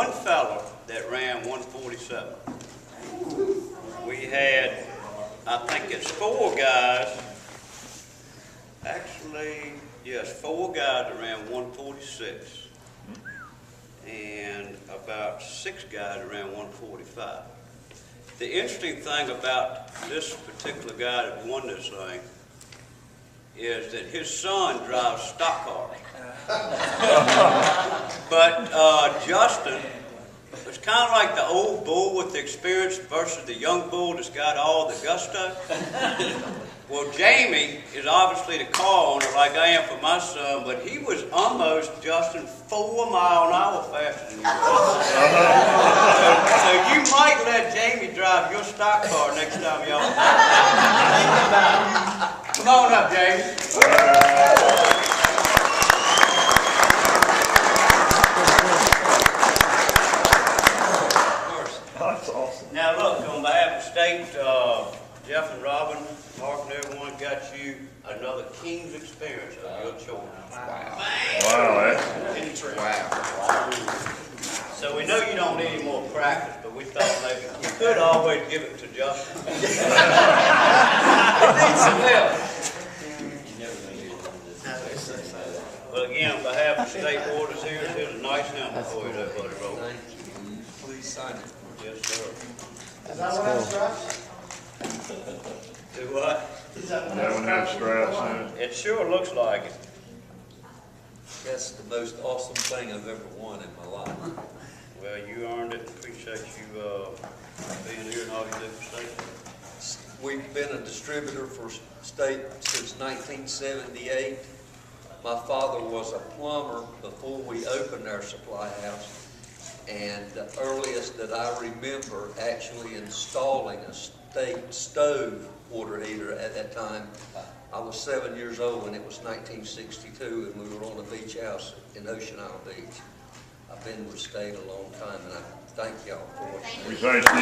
one fella that ran 147. We had, I think it's 4 guys. Actually, yes, 4 guys that ran 146. And about 6 guys that ran 145. The interesting thing about this particular guy that won this thing is that his son drives stock cars. But Justin was kind of like the old bull with the experience versus the young bull that's got all the gusto. Well, Jamie is obviously the car owner like I am for my son, but he was almost, Justin, 4 miles an hour faster than you were. So you might let Jamie drive your stock car next time y'all. Come on up, Jamie. That's awesome. Now look, on behalf of the state, Jeff and Robin, Mark and everyone got you another King's experience of your choice. Wow. Wow. So we know you don't need any more practice, but we thought maybe you could always give it to Justin. It needs some help. Well, again, on behalf of the state orders here, here's a nice number for you there, buddy, Robert. Please sign it. Yes, sir. Is that what I'm stripes? Do what? Is that what That one has straps in it. It sure looks like it. That's the most awesome thing I've ever won in my life. Well, you earned it. Appreciate you being here and all you do for state. We've been a distributor for state since 1978. My father was a plumber before we opened our supply house. And the earliest that I remember actually installing a state stove water heater at that time, I was 7 years old, and it was 1962, and we were on a beach house in Ocean Isle Beach. I've been with state a long time, and I thank y'all for it. We thank you.